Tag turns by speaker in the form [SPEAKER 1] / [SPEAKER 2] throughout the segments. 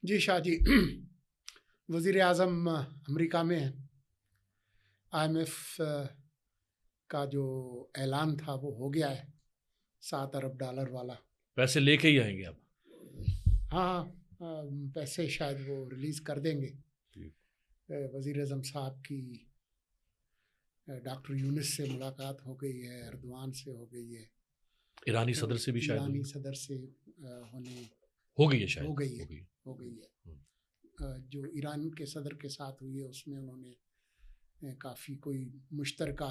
[SPEAKER 1] जी शाह जी, वज़ीर आज़म अमेरिका में हैं। IMF का जो ऐलान था वो हो गया है, $7 अरब वाला।
[SPEAKER 2] पैसे लेके ही आएंगे आप?
[SPEAKER 1] हाँ, पैसे शायद वो रिलीज़ कर देंगे।
[SPEAKER 2] ठीक।
[SPEAKER 1] वज़ीर आज़म साहब की डॉक्टर यूनिस से मुलाकात हो गई है, एर्दोआन से हो गई है,
[SPEAKER 2] ईरानी सदर से भी शायद
[SPEAKER 1] ईरानी
[SPEAKER 2] होगी।
[SPEAKER 1] सदर से होने
[SPEAKER 2] हो गई है शायद।
[SPEAKER 1] हो गई है।
[SPEAKER 2] हो गई।
[SPEAKER 1] हो गई है। जो ईरान के सदर के साथ हुई है उसमें उन्होंने काफ़ी कोई मुश्तरका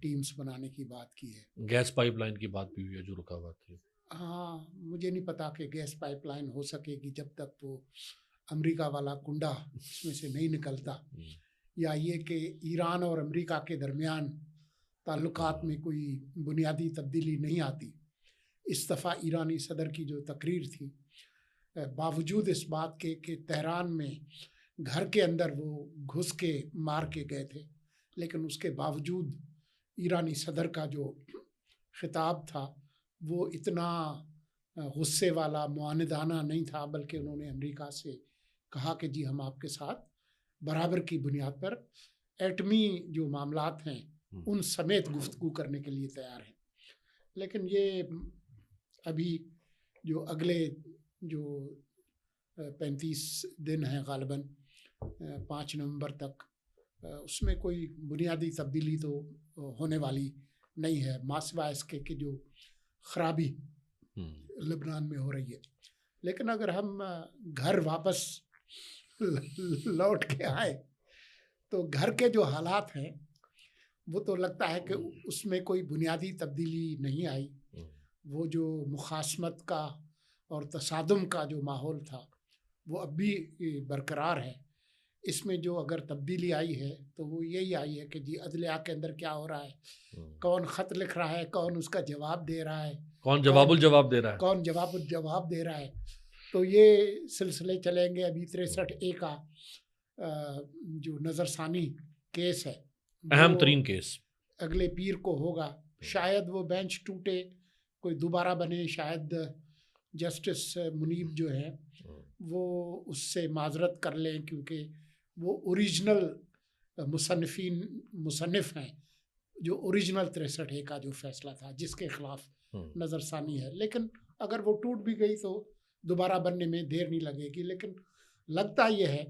[SPEAKER 1] टीम्स बनाने की बात की है।
[SPEAKER 2] गैस पाइपलाइन की बात भी हुई है जो रुका हुआ थी।
[SPEAKER 1] हाँ, मुझे नहीं पता कि गैस पाइपलाइन हो सकेगी जब तक वो अमेरिका वाला कुंडा उसमें से नहीं निकलता, या ये कि ईरान और अमेरिका के दरमियान ताल्लुकात में कोई बुनियादी तब्दीली नहीं आती। इस दफ़ा ईरानी सदर की जो तकरीर थी, बावजूद इस बात के कि तेहरान में घर के अंदर वो घुस के मार के गए थे, लेकिन उसके बावजूद ईरानी सदर का जो खिताब था वो इतना गुस्से वाला मुआनिदाना नहीं था, बल्कि उन्होंने अमेरिका से कहा कि जी हम आपके साथ बराबर की बुनियाद पर एटमी जो मामलात हैं उन समेत गुफ्तगू करने के लिए तैयार हैं। लेकिन ये अभी जो अगले जो 35 दिन हैं गालिबन 5 नवंबर तक, उसमें कोई बुनियादी तब्दीली तो होने वाली नहीं है, मासिवा इसके कि जो खराबी लेबनान में हो रही है। लेकिन अगर हम घर वापस लौट के आए तो घर के जो हालात हैं वो तो लगता है कि उसमें कोई बुनियादी तब्दीली नहीं आई। वो जो मुखासमत का और तसादुम का जो माहौल था वो अब भी बरकरार है। इसमें जो अगर तब्दीली आई है तो वो यही आई है कि जी अदलिया के अंदर क्या हो रहा है, कौन ख़त लिख रहा है, कौन उसका जवाब दे रहा है,
[SPEAKER 2] कौन जवाब दे रहा है,
[SPEAKER 1] कौन जवाब दे रहा है। तो ये सिलसिले चलेंगे। अभी 63A का जो नज़रसानी केस है
[SPEAKER 2] अहम तरीन केस
[SPEAKER 1] अगले पीर को होगा। शायद वो बेंच टूटे, कोई दोबारा बने, शायद जस्टिस मुनीब जो है वो उससे माजरत कर लें, क्योंकि वो ओरिजिनल मुसन्निफ हैं जो ओरिजिनल 63A का जो फैसला था जिसके खिलाफ नज़रसानी है। लेकिन अगर वो टूट भी गई तो दोबारा बनने में देर नहीं लगेगी। लेकिन लगता ये है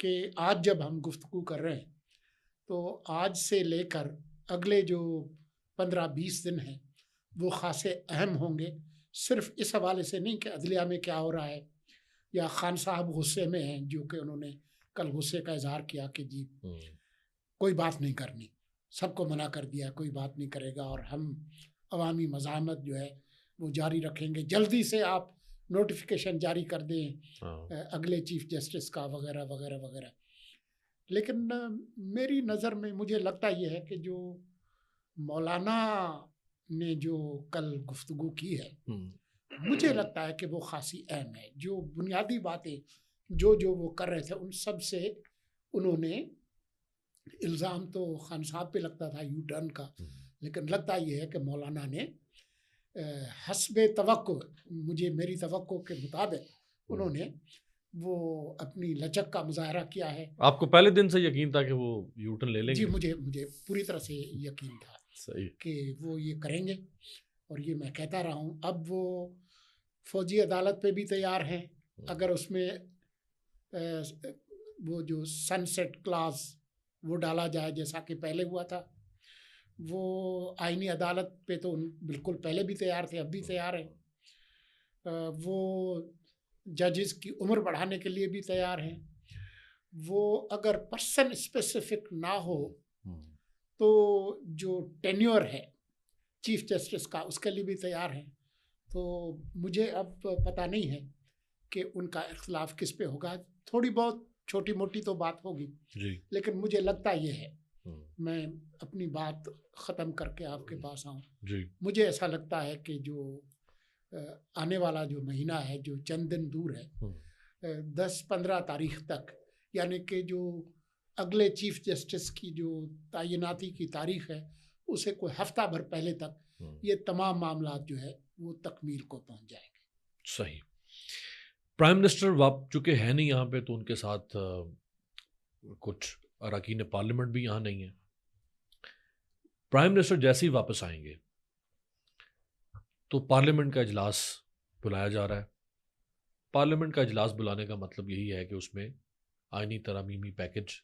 [SPEAKER 1] कि आज जब हम गुफ्तगू कर रहे हैं तो आज से लेकर अगले जो 15-20 दिन हैं वो ख़ासे अहम होंगे। सिर्फ इस हवाले से नहीं कि अदलिया में क्या हो रहा है या खान साहब गुस्से में हैं, जो कि उन्होंने कल गुस्से का इजहार किया कि जी कोई बात नहीं करनी, सबको मना कर दिया, कोई बात नहीं करेगा और हम अवामी मज़ाहमत जो है वो जारी रखेंगे। जल्दी से आप नोटिफिकेशन जारी कर दें अगले चीफ जस्टिस का, वगैरह वगैरह वगैरह। लेकिन मेरी नज़र में मुझे लगता यह है कि जो मौलाना ने जो कल गुफ्तगू की है मुझे लगता है कि वो खासी अहम है। जो बुनियादी बातें जो वो कर रहे थे उन सब से उन्होंने इल्ज़ाम तो खान साहब पे लगता था यू टर्न का, लेकिन लगता ये है कि मौलाना ने हस्बे तवक्को, मेरी तवक्को के मुताबिक उन्होंने वो अपनी लचक का मुजाहरा किया है।
[SPEAKER 2] आपको पहले दिन से यकीन था कि वो यू टर्न ले लेंगे?
[SPEAKER 1] जी, मुझे पूरी तरह से यकीन था
[SPEAKER 2] सही
[SPEAKER 1] कि वो ये करेंगे, और ये मैं कहता रहा हूँ। अब वो फौजी अदालत पे भी तैयार हैं अगर उसमें वो जो सनसेट क्लास वो डाला जाए जैसा कि पहले हुआ था। वो आईनी अदालत पे तो बिल्कुल पहले भी तैयार थे, अब भी तैयार हैं। वो जजेस की उम्र बढ़ाने के लिए भी तैयार हैं। वो अगर पर्सन स्पेसिफिक ना हो तो जो टेन्योर है चीफ जस्टिस का उसके लिए भी तैयार हैं। तो मुझे अब पता नहीं है कि उनका इख्तिलाफ किस पे होगा। थोड़ी बहुत छोटी मोटी तो बात होगी
[SPEAKER 2] जी।
[SPEAKER 1] लेकिन मुझे लगता ये है, मैं अपनी बात ख़त्म करके आपके पास आऊँ, मुझे ऐसा लगता है कि जो आने वाला जो महीना है जो चंद दिन दूर है, 10-15 तारीख तक, यानी कि जो अगले चीफ जस्टिस की जो तैनाती की तारीख है उसे कोई हफ्ता भर पहले तक ये तमाम मामला जो है वो तकमील को पहुंच जाएंगे।
[SPEAKER 2] सही। प्राइम मिनिस्टर चूंकि है नहीं यहाँ पे, तो उनके साथ कुछ अरकान पार्लियामेंट भी यहाँ नहीं है। प्राइम मिनिस्टर जैसे ही वापस आएंगे तो पार्लियामेंट का इजलास बुलाया जा रहा है। पार्लियामेंट का इजलास बुलाने का मतलब यही है कि उसमें आईनी तरमीमी पैकेज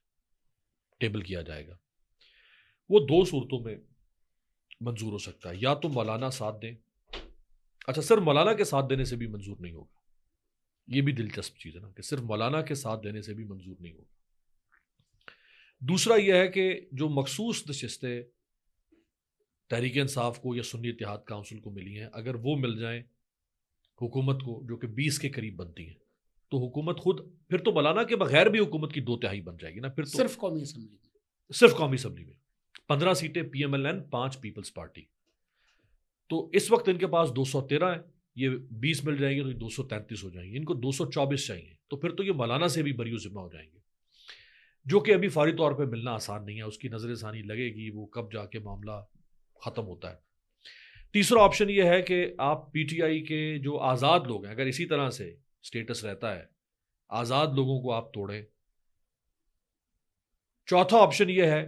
[SPEAKER 2] टेबल किया जाएगा। वो दो सूरतों में मंजूर हो सकता है, या तो मौलाना साथ दें। अच्छा, सिर्फ मौलाना के साथ देने से भी मंजूर नहीं होगा, ये भी दिलचस्प चीज़ है ना, कि सिर्फ मौलाना के साथ देने से भी मंजूर नहीं होगा। दूसरा यह है कि जो मखसूस नशिस्तें तहरीक इंसाफ को या सुन्नी इत्तेहाद काउंसिल को मिली हैं, अगर वो मिल जाएं हुकूमत को, जो कि 20 के करीब बनती हैं, तो हुकूमत खुद, फिर तो मौलाना के बगैर भी हुकूमत की 2/3 बन जाएगी ना। फिर तो
[SPEAKER 1] सिर्फ कौमी असम्बली में,
[SPEAKER 2] सिर्फ कौमी असम्बली में 15 सीटें PMLN, 5 पीपल्स पार्टी। तो इस वक्त इनके पास 213 है, ये 20 मिल जाएंगे तो 233 हो जाएंगे। इनको 224 चाहिए, तो फिर तो ये मौलाना से भी बरी ज़िम्मा हो जाएंगे, जो कि अभी फौरी तौर पे मिलना आसान नहीं है। उसकी नजर षानी लगेगी, वो कब जाके मामला ख़त्म होता है। तीसरा ऑप्शन ये है कि आप PTI के जो आज़ाद लोग हैं, अगर इसी तरह से स्टेटस रहता है, आज़ाद लोगों को आप तोड़ें। चौथा ऑप्शन ये है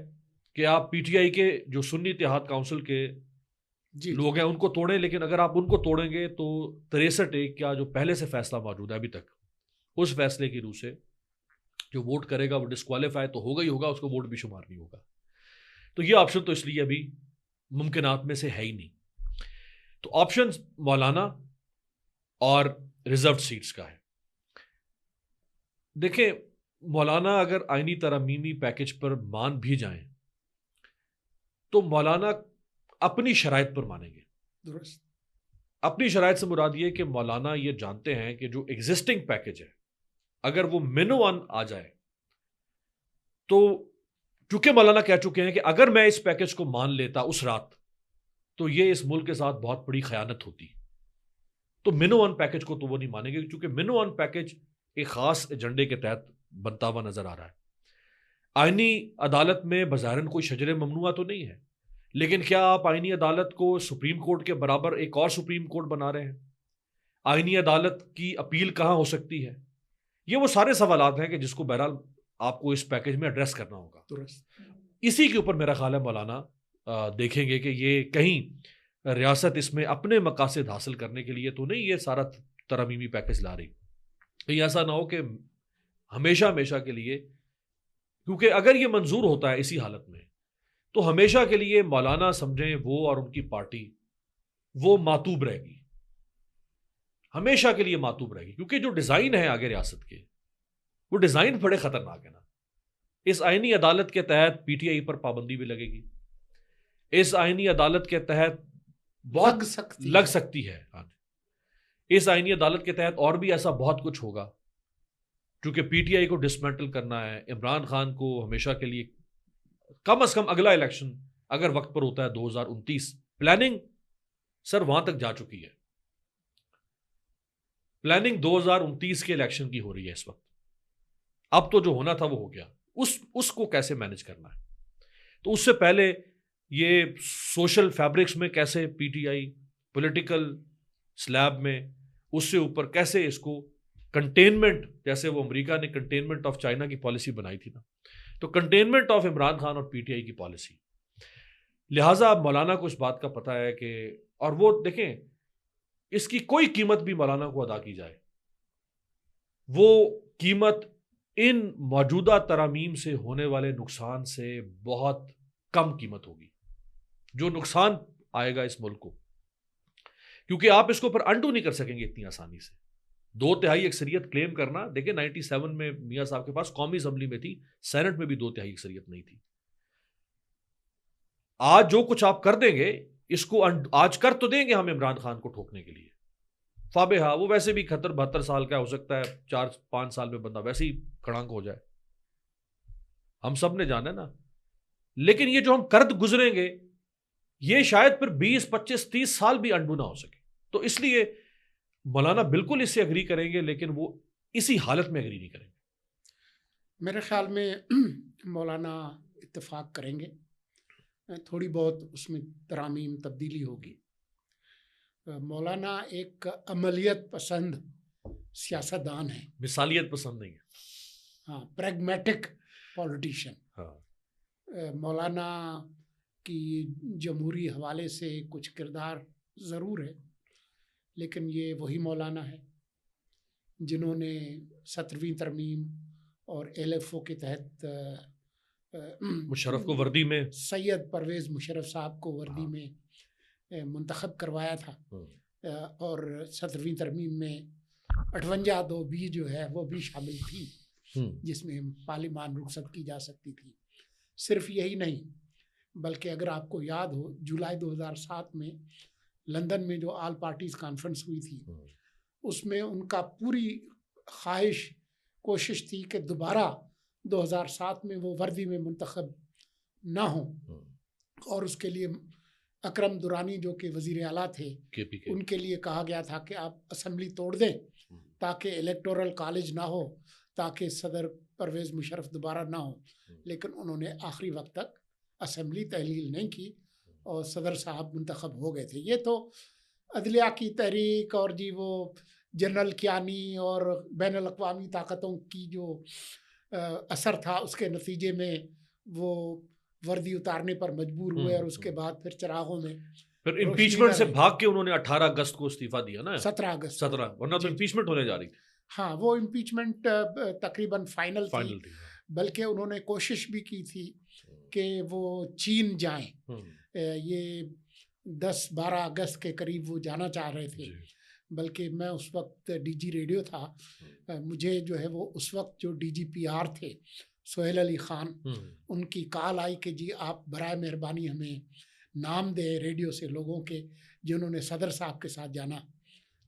[SPEAKER 2] कि आप PTI के जो सुन्नी इत्तेहाद काउंसिल के लोग हैं उनको तोड़ें, लेकिन अगर आप उनको तोड़ेंगे तो 63 का जो पहले से फैसला मौजूद है अभी तक, उस फैसले की रूह से जो वोट करेगा वो डिस्क्वालीफाई तो होगा ही होगा, उसको वोट भी शुमार नहीं होगा। तो ये ऑप्शन तो इसलिए अभी मुमकिनात में से है ही नहीं। तो ऑप्शन मौलाना और रिजर्व सीट्स का है। देखें, मौलाना अगर आईनी तरमीमी पैकेज पर मान भी जाएं तो मौलाना अपनी शराइत पर मानेंगे।
[SPEAKER 1] दुरुस्त।
[SPEAKER 2] अपनी शराइत से मुराद ये कि मौलाना ये जानते हैं कि जो एग्जिस्टिंग पैकेज है, अगर वो मिनो-1 आ जाए, तो चूंकि मौलाना कह चुके हैं कि अगर मैं इस पैकेज को मान लेता उस रात, तो ये इस मुल्क के साथ बहुत बड़ी खयानत होती। तो मिनो-1 पैकेज को तो वो नहीं मानेंगे, क्योंकि मिनो-1 पैकेज एक खास एजेंडे के तहत बनता हुआ नजर आ रहा है। आईनी अदालत में बज़ाहिरन कोई शजर ममनुआ तो नहीं है, लेकिन क्या आप आईनी अदालत को सुप्रीम कोर्ट के बराबर एक और सुप्रीम कोर्ट बना रहे हैं? आईनी अदालत की अपील कहाँ हो सकती है? ये वो सारे सवालात हैं कि जिसको बहरहाल आपको इस पैकेज में एड्रेस करना होगा। इसी के ऊपर मेरा ख्याल है मौलाना देखेंगे कि ये कहीं रियासत इसमें अपने मकासद हासिल करने के लिए तो नहीं ये सारा तरमीमी पैकेज ला रही। कहीं ऐसा ना हो कि हमेशा हमेशा के लिए, क्योंकि अगर ये मंजूर होता है इसी हालत में, तो हमेशा के लिए मौलाना समझें वो और उनकी पार्टी वो मातूब रहेगी, हमेशा के लिए मातूब रहेगी। क्योंकि जो डिज़ाइन है आगे रियासत के, वो डिज़ाइन बड़े ख़तरनाक है ना। इस आईनी अदालत के तहत PTI पर पाबंदी भी लगेगी, इस आईनी अदालत के तहत बहुत लग सकती है। इस आईनी अदालत के तहत और भी ऐसा बहुत कुछ होगा, क्योंकि PTI को डिसमेंटल करना है। इमरान खान को हमेशा के लिए, कम से कम अगला इलेक्शन अगर वक्त पर होता है 2029, प्लानिंग सर वहां तक जा चुकी है। प्लानिंग 2029 के इलेक्शन की हो रही है इस वक्त। अब तो जो होना था वो हो गया, उसको कैसे मैनेज करना है। तो उससे पहले ये सोशल फैब्रिक्स में कैसे PTI पॉलिटिकल स्लैब में, उससे ऊपर कैसे इसको कंटेनमेंट, जैसे वो अमेरिका ने कंटेनमेंट ऑफ चाइना की पॉलिसी बनाई थी ना, तो कंटेनमेंट ऑफ इमरान खान और PTI की पॉलिसी। लिहाजा अब मौलाना को इस बात का पता है कि, और वो देखें, इसकी कोई कीमत भी मौलाना को अदा की जाए, वो कीमत इन मौजूदा तरमीम से होने वाले नुकसान से बहुत कम कीमत होगी, जो नुकसान आएगा इस मुल्क को, क्योंकि आप इसको फिर अंडू नहीं कर सकेंगे इतनी आसानी से। 2/3 अक्सरियत क्लेम करना, देखिए 97 में मियां साहब के पास कौमी असम्बली में थी, सेनेट में भी 2/3 अक्सरियत नहीं थी। आज जो कुछ आप कर देंगे, इसको आज कर तो देंगे हम इमरान खान को ठोकने के लिए। फाबे हाँ, वो वैसे भी 72 साल का हो सकता है, 4-5 साल में बंदा वैसे ही कड़ांक हो जाए, हम सब ने जाना ना। लेकिन ये जो हम कर्द गुजरेंगे, ये शायद फिर 20, 25, 30 साल भी अंडू ना हो सके। तो इसलिए मौलाना बिल्कुल इससे अग्री करेंगे, लेकिन वो इसी हालत में अग्री नहीं करेंगे।
[SPEAKER 1] मेरे ख्याल में मौलाना इत्तेफाक करेंगे, थोड़ी बहुत उसमें तरामीम तब्दीली होगी। मौलाना एक अमलियत पसंद सियासतदान है,
[SPEAKER 2] मिसालियत पसंद नहीं है।
[SPEAKER 1] हाँ, प्रैग्मेटिक पॉलिटिशियन।
[SPEAKER 2] हाँ।
[SPEAKER 1] मौलाना की जमहूरी हवाले से कुछ किरदार ज़रूर है, लेकिन ये वही मौलाना है जिन्होंने 17वीं तरमीम और LFO के तहत
[SPEAKER 2] मुशर्रफ को वर्दी में,
[SPEAKER 1] सैयद परवेज़ मुशर्रफ साहब को वर्दी में मुंतखब करवाया था। और 17वीं तरमीम में 58(2)(b जो है वो भी शामिल थी, जिसमें पार्लिमान रुखसत की जा सकती थी। सिर्फ यही नहीं, बल्कि अगर आपको याद हो, जुलाई 2007 में लंदन में जो ऑल पार्टीज कॉन्फ्रेंस हुई थी, उसमें उनका पूरी ख्वाहिश कोशिश थी कि दोबारा 2007 में वो वर्दी में मुंतखब ना हो, और उसके लिए अकरम दुरानी जो कि वज़ीर आला थे, उनके लिए कहा गया था कि आप असेंबली तोड़ दें ताकि इलेक्टोरल कॉलेज ना हो, ताकि सदर परवेज़ मुशर्रफ दोबारा ना हो। लेकिन उन्होंने आखिरी वक्त तक असेंबली तहलील नहीं की और सदर साहब मुंतखब हो गए थे। ये तो अदलिया की तहरीक और जी वो जनरल कियानी और बैनुल अक़वामी ताकतों की जो असर था, उसके नतीजे में वो वर्दी उतारने पर मजबूर हुए और उसके बाद फिर चिरागों में
[SPEAKER 2] फिर इम्पीचमेंट से भाग के उन्होंने 18 अगस्त को इस्तीफा दिया ना,
[SPEAKER 1] 17 अगस्त,
[SPEAKER 2] 17, वरना तो इम्पीचमेंट होने जा रही थी।
[SPEAKER 1] हाँ, वो इम्पीचमेंट तकरीबन फाइनल थी, बल्कि उन्होंने कोशिश भी की थी कि वो चीन जाएं। ये 10-12 अगस्त के करीब वो जाना चाह रहे थे, बल्कि मैं उस वक्त DG रेडियो था। मुझे जो है वो उस वक्त जो DGPR थे सोहेल अली ख़ान, उनकी कॉल आई कि जी आप बराए मेहरबानी हमें नाम दे रेडियो से लोगों के जिन्होंने सदर साहब के साथ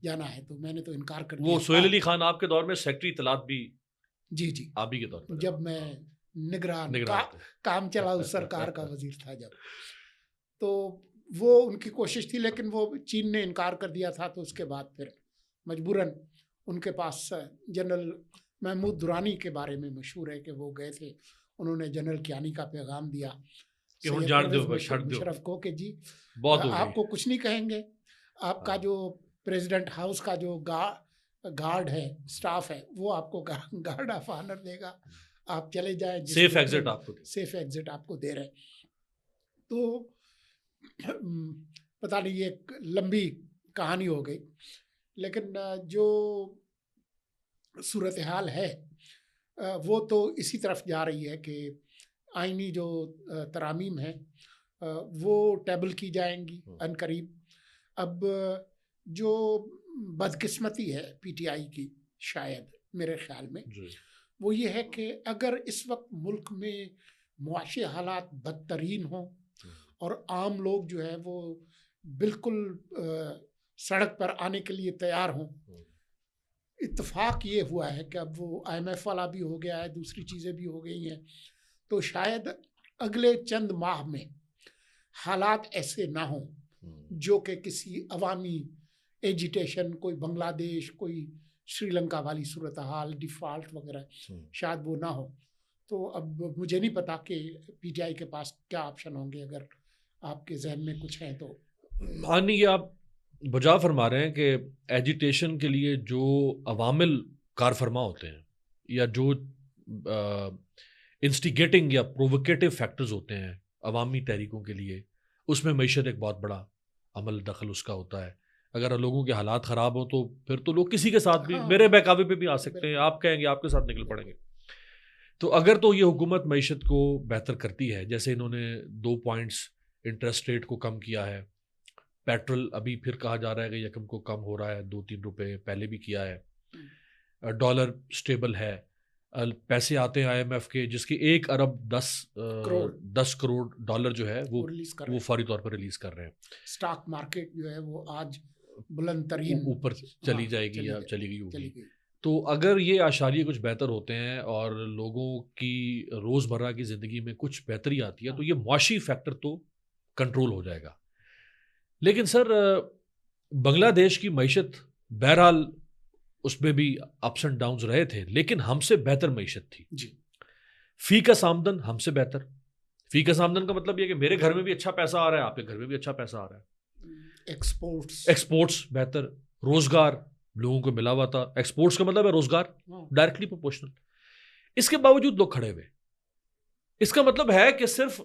[SPEAKER 1] जाना है। तो मैंने तो इनकार कर दिया।
[SPEAKER 2] वो सोहेल अली ख़ान आपके दौर में सेक्रेटरी इत्तलात भी,
[SPEAKER 1] जी
[SPEAKER 2] आप ही के दौर पर,
[SPEAKER 1] जब मैं निगरान काम चलाऊ सरकार का वजीर था जब, तो वो उनकी कोशिश थी, लेकिन वो चीन ने इनकार कर दिया था। तो उसके बाद फिर मजबूरन उनके पास जनरल महमूद दुरानी के बारे में मशहूर है कि वो गए थे, उन्होंने जनरल कियानी का पैगाम दिया
[SPEAKER 2] कि
[SPEAKER 1] मुशर्रफ को कि जी आपको कुछ नहीं कहेंगे, आपका जो प्रेसिडेंट हाउस का जो गार्ड है, स्टाफ है, वो आपको गार्ड ऑफ ऑनर देगा, आप चले जाए,
[SPEAKER 2] सेफ एग्जिट आपको
[SPEAKER 1] दे रहे। तो पता नहीं, ये एक लंबी कहानी हो गई, लेकिन जो सूरत हाल है वो तो इसी तरफ जा रही है कि आइनी जो तरामीम है वो टेबल की जाएंगी अनकरीब। अब जो बदकिस्मती है PTI की, शायद मेरे ख्याल में, वो ये है कि अगर इस वक्त मुल्क में मुआशी हालात बदतरीन हों और आम लोग जो है वो बिल्कुल सड़क पर आने के लिए तैयार हों, इत्तेफाक ये हुआ है कि अब वो IMF वाला भी हो गया है, दूसरी चीज़ें भी हो गई हैं, तो शायद अगले चंद माह में हालात ऐसे ना हों जो कि किसी अवामी एजिटेशन, कोई बांग्लादेश, कोई श्रीलंका वाली सूरत हाल, डिफ़ॉल्ट वगैरह, शायद वो ना हो। तो अब मुझे नहीं पता कि PTI के पास क्या ऑप्शन होंगे, अगर आपके जहन में कुछ हैं तो।
[SPEAKER 2] हाँ, नहीं, ये आप बजा फरमा रहे हैं कि एजिटेशन के लिए जो अवामिल कार फरमा होते हैं या जो इंस्टिगेटिंग या प्रोवोकेटिव फैक्टर्स होते हैं अवामी तहरीकों के लिए, उसमें मईशत एक बहुत बड़ा अमल दखल उसका होता है। अगर लोगों के हालात ख़राब हो तो फिर तो लोग किसी के साथ भी, हाँ, मेरे बहकावे पे भी आ सकते हैं, आप कहेंगे आपके साथ निकल पड़ेंगे। तो अगर तो ये हुकूमत मईशत को बेहतर करती है, जैसे इन्होंने 2 पॉइंट्स इंटरेस्ट रेट को कम किया है, पेट्रोल अभी फिर कहा जा रहा है कि यकम को कम हो रहा है, 2-3 रुपए पहले भी किया है, डॉलर स्टेबल है, पैसे आते हैं IMF के जिसके 1 अरब 10 करोड़ डॉलर जो है वो फौरी तौर पर रिलीज कर रहे हैं।
[SPEAKER 1] स्टॉक मार्केट जो है वो आज बुलंद तरीन
[SPEAKER 2] ऊपर चली जाएगी या चली गई होगी। तो अगर ये आशारिये कुछ बेहतर होते हैं और लोगों की रोज़मर्रा की ज़िंदगी में कुछ बेहतरी आती है तो ये मुआशी फैक्टर तो कंट्रोल हो जाएगा। लेकिन सर, बांग्लादेश की मईशत बहरहाल उसमें भी अप्स एंड डाउन्स रहे थे, लेकिन हमसे बेहतर मईशत थी
[SPEAKER 1] जी।
[SPEAKER 2] फी का सामदन हमसे बेहतर। फी का सामदन का मतलब ये कि मेरे घर में भी अच्छा पैसा आ रहा है, आपके घर में भी अच्छा पैसा आ रहा है, एक्सपोर्ट्स बेहतर, रोजगार लोगों को मिला हुआ था। एक्सपोर्ट्स का मतलब है रोजगार, डायरेक्टली प्रोपोर्शनल। इसके बावजूद लोग खड़े हुए। इसका मतलब है कि सिर्फ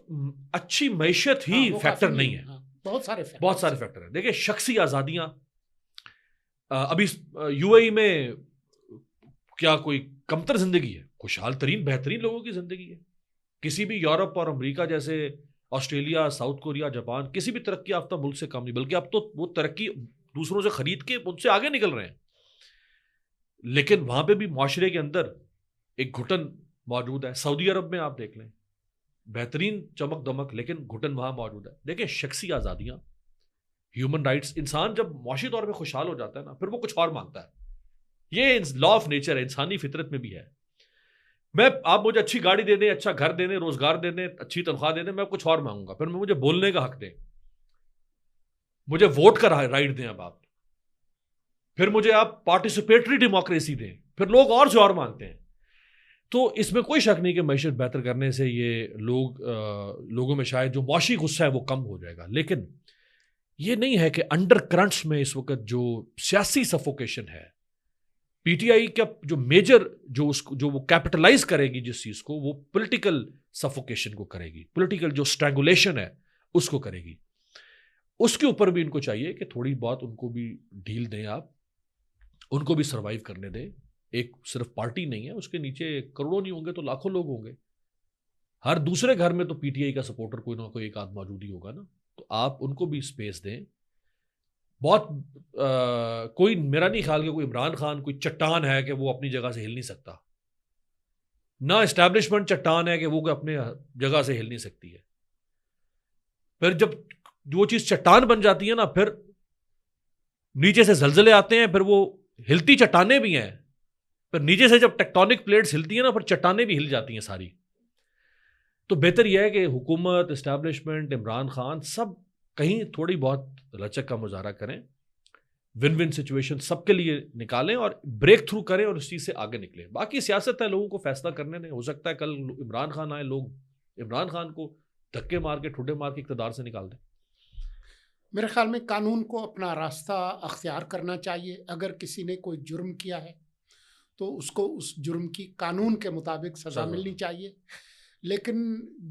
[SPEAKER 2] अच्छी मैशत ही फैक्टर नहीं है,
[SPEAKER 1] बहुत सारे
[SPEAKER 2] फैक्टर है। देखिए, शख्सी आजादियां, अभी यूएई में क्या कोई कमतर जिंदगी है? खुशहाल तरीन बेहतरीन लोगों की जिंदगी है। किसी भी यूरोप और अमेरिका जैसे, ऑस्ट्रेलिया, साउथ कोरिया, जापान, किसी भी तरक्की याफ्ता मुल्क से कम नहीं, बल्कि अब तो वो तरक्की दूसरों से खरीद के उनसे आगे निकल रहे हैं। लेकिन वहां पे भी माशरे के अंदर एक घुटन मौजूद है। सऊदी अरब में आप देख लें, बेहतरीन चमक दमक, लेकिन घुटन वहां मौजूद है। देखिए, शख्सी आजादियां, ह्यूमन राइट्स, इंसान जब माशी तौर पे खुशहाल हो जाता है ना, फिर वो कुछ और मांगता है। ये लॉ ऑफ नेचर है, इंसानी फितरत में भी है। आप मुझे अच्छी गाड़ी दे दें, अच्छा घर दे दें, रोजगार दे दें, अच्छी तनख्वाह दे दें, मैं कुछ और मांगूंगा। फिर मुझे बोलने का हक दें, मुझे वोट का राइट दें। अब आप फिर मुझे आप पार्टिसिपेटरी डेमोक्रेसी दें, फिर लोग और से और मांगते हैं। तो इसमें कोई शक नहीं कि मैशत बेहतर करने से ये लोगों में शायद जो मौशी गुस्सा है वो कम हो जाएगा। लेकिन ये नहीं है कि अंडर करंट्स में इस वक्त जो सियासी सफोकेशन है, पीटीआई का जो मेजर जो वो कैपिटलाइज करेगी जिस चीज को, वो पॉलिटिकल सफोकेशन को करेगी, पॉलिटिकल जो स्ट्रैंगुलेशन है उसको करेगी। उसके ऊपर भी इनको चाहिए कि थोड़ी बहुत उनको भी ढील दें, आप उनको भी सर्वाइव करने दें। एक सिर्फ पार्टी नहीं है, उसके नीचे करोड़ों नहीं होंगे तो लाखों लोग होंगे। हर दूसरे घर में तो पीटीआई का सपोर्टर कोई ना कोई एक आध मौजूद ही होगा ना। तो आप उनको भी स्पेस दें। बहुत कोई, मेरा नहीं ख्याल कि कोई इमरान खान कोई चट्टान है कि वो अपनी जगह से हिल नहीं सकता। ना एस्टैब्लिशमेंट चट्टान है कि वो अपने जगह से हिल नहीं सकती है। फिर जब वो चीज चट्टान बन जाती है ना, फिर नीचे से जलजले आते हैं, फिर वो हिलती चट्टाने भी हैं। फिर नीचे से जब टेक्टोनिक प्लेट्स हिलती हैं ना, फिर चट्टाने भी हिल जाती हैं सारी। तो बेहतर यह है कि हुकूमत, एस्टैब्लिशमेंट, इमरान खान सब कहीं थोड़ी बहुत लचक का मुजाहरा करें, विन विन सिचुएशन सबके लिए निकालें और ब्रेक थ्रू करें और उस चीज़ से आगे निकलें। बाकी सियासत है, लोगों को फैसला करने दें। हो सकता है कल इमरान खान आए, लोग इमरान खान को धक्के मार के, ठुड्डे मार के इक़्तिदार से निकाल दें।
[SPEAKER 1] मेरे ख्याल में कानून को अपना रास्ता अख्तियार करना चाहिए। अगर किसी ने कोई जुर्म किया है तो उसको उस जुर्म की कानून के मुताबिक सज़ा मिलनी चाहिए। लेकिन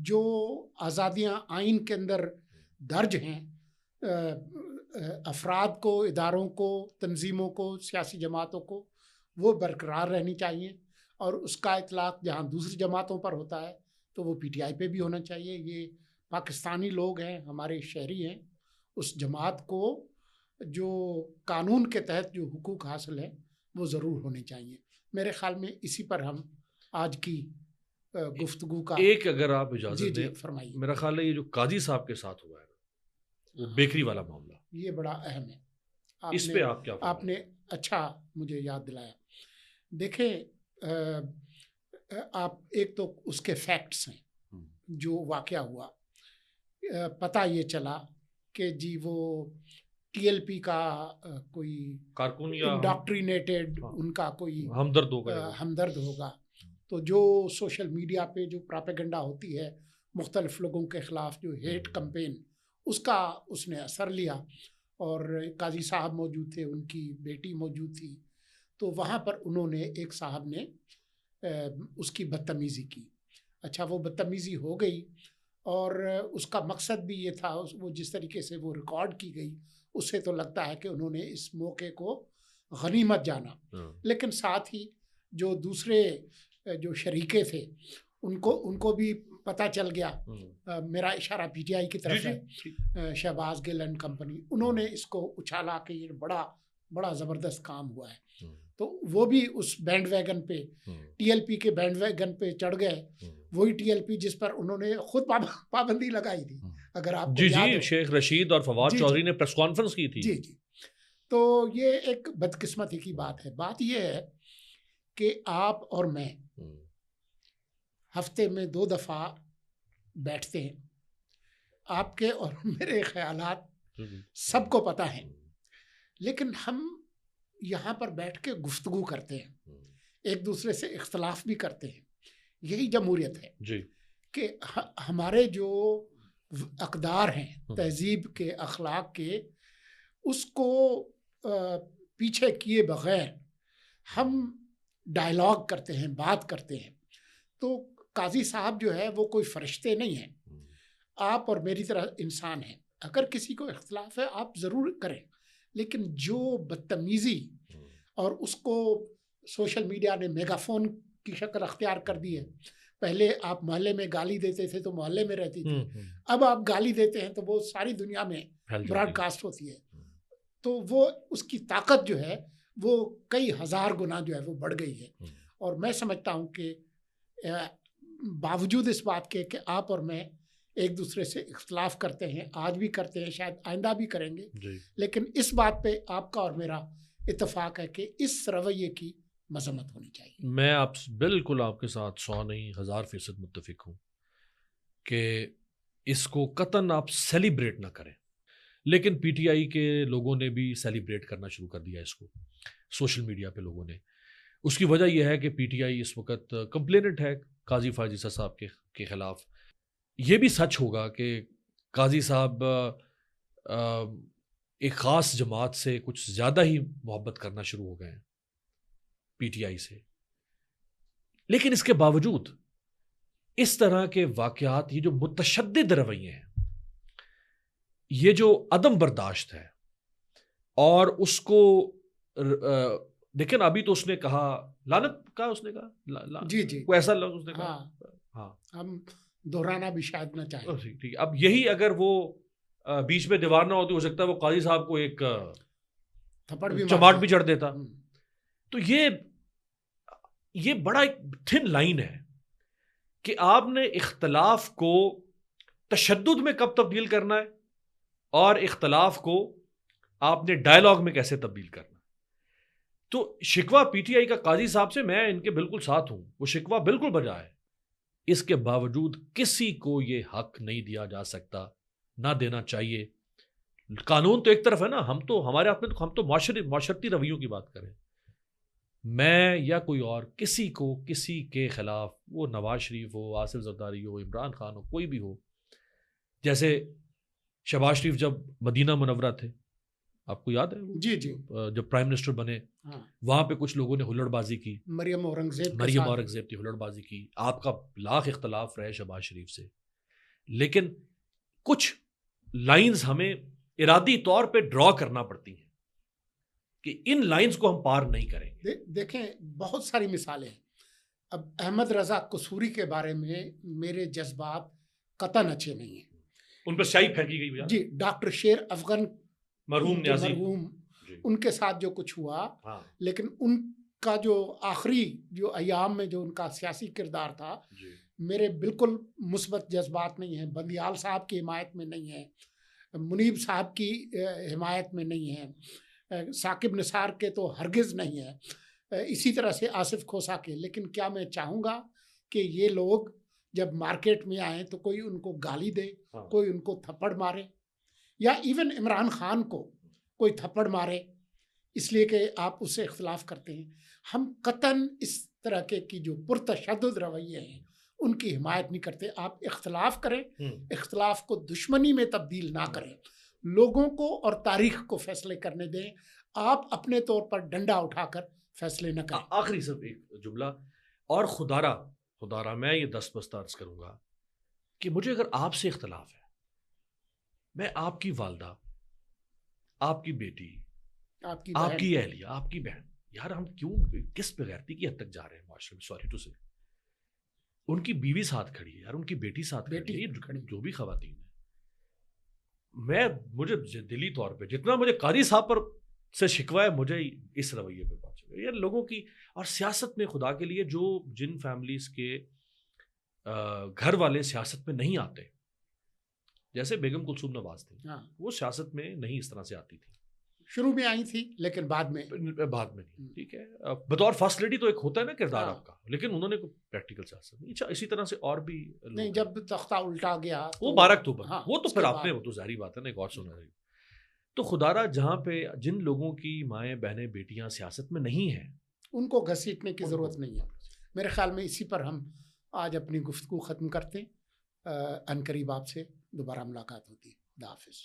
[SPEAKER 1] जो आज़ादियाँ आइन के अंदर दर्ज हैं, अफराद को, इदारों को, तंजीमों को, सियासी जमातों को, वो बरकरार रहनी चाहिए। और उसका इतलाक़ जहाँ दूसरी जमातों पर होता है तो वो पीटीआई पे भी होना चाहिए। ये पाकिस्तानी लोग हैं, हमारे शहरी हैं, उस जमात को जो कानून के तहत जो हुकूक हासिल है वो ज़रूर होने चाहिए। मेरे ख्याल में इसी पर हम आज की गुफ्तगू का
[SPEAKER 2] एक, अगर आप इजाज़त दें,
[SPEAKER 1] फरमाइए।
[SPEAKER 2] मेरा ख्याल है ये जो काजी साहब के साथ हुआ है वो बेकरी वाला मामला,
[SPEAKER 1] ये बड़ा अहम है।
[SPEAKER 2] इस पे आप क्या
[SPEAKER 1] आपने अच्छा मुझे याद दिलाया। देखें, आप एक तो उसके फैक्ट्स हैं जो वाक़या हुआ। पता ये चला कि जी वो टीएलपी का कोई
[SPEAKER 2] कारकुन या
[SPEAKER 1] इंडॉक्ट्रिनेटेड उनका कोई हमदर्द होगा। तो जो सोशल मीडिया पे जो प्रोपेगेंडा होती है मुख्तलिफ लोगों के ख़िलाफ़, जो हेट कैंपेन, उसका उसने असर लिया। और काजी साहब मौजूद थे, उनकी बेटी मौजूद थी। तो वहाँ पर उन्होंने, एक साहब ने उसकी बदतमीज़ी की। अच्छा, वो बदतमीज़ी हो गई और उसका मकसद भी ये था, वो जिस तरीके से वो रिकॉर्ड की गई उससे तो लगता है कि उन्होंने इस मौके को गनीमत जाना। लेकिन साथ ही जो दूसरे जो शरीके थे उनको भी पता चल गया। मेरा इशारा पीटीआई की तरफ है, शहबाज गिल एंड कंपनी, उन्होंने इसको उछाला कि ये बड़ा ज़बरदस्त काम हुआ है। तो वो भी उस बैंड वैगन पे, टीएलपी के बैंड वैगन पे चढ़ गए। वही टीएलपी जिस पर उन्होंने खुद पाबंदी लगाई थी, अगर आपको याद हो।
[SPEAKER 2] शेख रशीद और फवाद चौधरी ने प्रेस कॉन्फ्रेंस की थी।
[SPEAKER 1] जी। तो ये एक बदकिस्मती की बात है। बात ये है कि आप और मैं हफ्ते में 2 दफ़ा बैठते हैं। आपके और मेरे ख्यालात सबको पता है, लेकिन हम यहाँ पर बैठ के गुफ्तगू करते हैं, एक दूसरे से इख्तलाफ भी करते हैं। यही जमहूरियत है जी। कि हमारे जो अक़दार हैं तहज़ीब के, अखलाक के, उसको पीछे किए बगैर हम डायलॉग करते हैं, बात करते हैं, तो काजी साहब जो है वो कोई फरिश्ते नहीं हैं, आप और मेरी तरह इंसान हैं। अगर किसी को इख्तिलाफ है आप ज़रूर करें, लेकिन जो बदतमीज़ी और उसको सोशल मीडिया ने मेगाफोन की शक्ल अख्तियार कर दी है। पहले आप मोहल्ले में गाली देते थे तो मोहल्ले में रहती थी, अब आप गाली देते हैं तो वो सारी दुनिया में ब्रॉडकास्ट होती है। तो वो उसकी ताकत जो है वो कई हज़ार गुना जो है वो बढ़ गई है। और मैं समझता हूँ कि बावजूद इस बात के कि आप और मैं एक दूसरे से इख्तलाफ करते हैं, आज भी करते हैं, शायद आइंदा भी करेंगे, लेकिन इस बात पे आपका और मेरा इत्तेफाक है कि इस रवैये की मजम्मत होनी चाहिए।
[SPEAKER 2] मैं आप बिल्कुल आपके साथ 100 नहीं 1000% मुत्तफिक हूँ कि इसको कतन आप सेलिब्रेट ना करें, लेकिन पीटीआई के लोगों ने भी सेलिब्रेट करना शुरू कर दिया इसको, सोशल मीडिया पे लोगों ने। उसकी वजह यह है कि पीटीआई इस वक्त कंप्लेनेंट है काजी फायज ईसा साहब के खिलाफ। ये भी सच होगा कि काजी साहब एक ख़ास जमात से कुछ ज़्यादा ही मोहब्बत करना शुरू हो गए हैं पीटीआई से, लेकिन इसके बावजूद इस तरह के वाक़यात, ये जो मुतशद्दिद रवैये हैं, ये जो अदम बर्दाश्त है, और उसको लेकिन अभी तो उसने कहा लानत का, उसने कहा
[SPEAKER 1] जी जी
[SPEAKER 2] कोई ऐसा लफ्ज़ उसने कहा,
[SPEAKER 1] हाँ हम दोहराना भी शायद ना चाहें।
[SPEAKER 2] ठीक। अब यही अगर वो बीच में दीवार ना होती, हो सकता है वो काजी साहब को एक
[SPEAKER 1] थप्पड़ भी
[SPEAKER 2] चमाट भी चढ़ देता। तो ये बड़ा एक थिन लाइन है कि आपने इख्तलाफ को तशद्दुद में कब तब्दील करना है और इख्तलाफ को आपने डायलॉग में कैसे तब्दील करना है। तो शिकवा पीटीआई का काजी साहब से मैं इनके बिल्कुल साथ हूं, वो शिकवा बिल्कुल बजा है। इसके बावजूद किसी को ये हक नहीं दिया जा सकता, ना देना चाहिए। कानून तो एक तरफ है ना, हम तो हमारे हाथ में, हम तो माशरती रवैयों की बात करें। मैं या कोई और किसी को, किसी के खिलाफ, वो नवाज शरीफ हो, आसिफ जरदारी हो, इमरान खान हो, कोई भी हो, जैसे शहबाज शरीफ जब मदीना मुनव्वरा थे, आपको याद है
[SPEAKER 1] जी जी,
[SPEAKER 2] जब प्राइम मिनिस्टर बने,
[SPEAKER 1] हाँ,
[SPEAKER 2] वहां पे कुछ लोगों ने हुल्लड़बाजी की,
[SPEAKER 1] मरियम औरंगजेब
[SPEAKER 2] की हुल्लड़बाजी की। आपका लाख इख्तलाफ रहे शहबाज शरीफ से, लेकिन कुछ लाइंस हमें इरादी तौर पे ड्रॉ करना पड़ती हैं कि इन लाइंस को हम पार नहीं करेंगे।
[SPEAKER 1] देखें बहुत सारी मिसालें हैं। अब अहमद रजा कसूरी के बारे में मेरे जज्बात कतन अच्छे नहीं हैं,
[SPEAKER 2] उन पर स्याही फेंकी गई
[SPEAKER 1] जी। डॉक्टर शेर अफगन
[SPEAKER 2] मरहूम
[SPEAKER 1] उनके साथ जो कुछ हुआ,
[SPEAKER 2] हाँ,
[SPEAKER 1] लेकिन उनका जो आखिरी जो अयाम में जो उनका सियासी किरदार था, मेरे बिल्कुल मुस्बत जज्बात नहीं हैं। बंदियाल साहब की हिमायत में नहीं है, मुनीब साहब की हिमायत में नहीं है, साकिब निसार के तो हरगिज़ नहीं है, इसी तरह से आसिफ खोसा के। लेकिन क्या मैं चाहूँगा कि ये लोग जब मार्केट में आए तो कोई उनको गाली दे,
[SPEAKER 2] हाँ, कोई
[SPEAKER 1] कोई उनको थप्पड़ मारे, या इवन इमरान खान को कोई थप्पड़ मारे इसलिए कि आप उससे इख्तलाफ करते हैं। हम कतन इस तरह के की जो पुरतशद्दुद रवैये हैं उनकी हिमायत नहीं करते। आप इख्तलाफ करें, इख्तलाफ को दुश्मनी में तब्दील ना करें, लोगों को और तारीख को फैसले करने दें, आप अपने तौर पर डंडा उठाकर फैसले न करें।
[SPEAKER 2] आखिरी सिर्फ एक जुमला, और खुदारा मैं ये दस्तबस्ता अर्ज करूंगा कि मुझे अगर आपसे इख्तलाफ है, मैं आपकी वालदा, आपकी बेटी, आपकी अहलिया, आपकी बहन, यार हम क्यों किस बेगैरती की हद तक जा रहे हैं माशरे में, सॉरी टू से। उनकी बीवी साथ खड़ी है यार, उनकी बेटी साथ खड़ी है, जो भी खवातीन है। मुझे दिली तौर पे जितना मुझे कारी साहब पर से शिकवा है, मुझे इस रवैये पे पहुंचे यार लोगों की। और सियासत में खुदा के लिए जिन फैमिलीज के घर वाले सियासत में नहीं आते, जैसे बेगम कुलसूम नवाज थी,
[SPEAKER 1] हाँ,
[SPEAKER 2] वो सियासत में नहीं इस तरह से आती थी,
[SPEAKER 1] शुरू में आई थी लेकिन बाद में
[SPEAKER 2] नहीं, ठीक है। बतौर फर्स्ट लेडी तो एक होता है ना किरदार आपका, लेकिन उन्होंने कोई प्रैक्टिकल सियासत नहीं। अच्छा, इसी तरह से और भी
[SPEAKER 1] नहीं, जब तख्ता उल्टा गया
[SPEAKER 2] वो 12 अक्टूबर,
[SPEAKER 1] हाँ,
[SPEAKER 2] वो तो फिर आपने, वो तो जाहिर बात है ना, एक और सुना रही। तो खुदारा जहाँ पे जिन लोगों की माएँ बहनें बेटियां सियासत में नहीं हैं, उनको
[SPEAKER 1] घसीटने की ज़रूरत नहीं है। मेरे ख्याल में इसी पर हम आज अपनी गुफ्तगू ख़त्म करते हैं। अनकरीब आपसे दोबारा मुलाकात होती है। खुदा हाफिज़।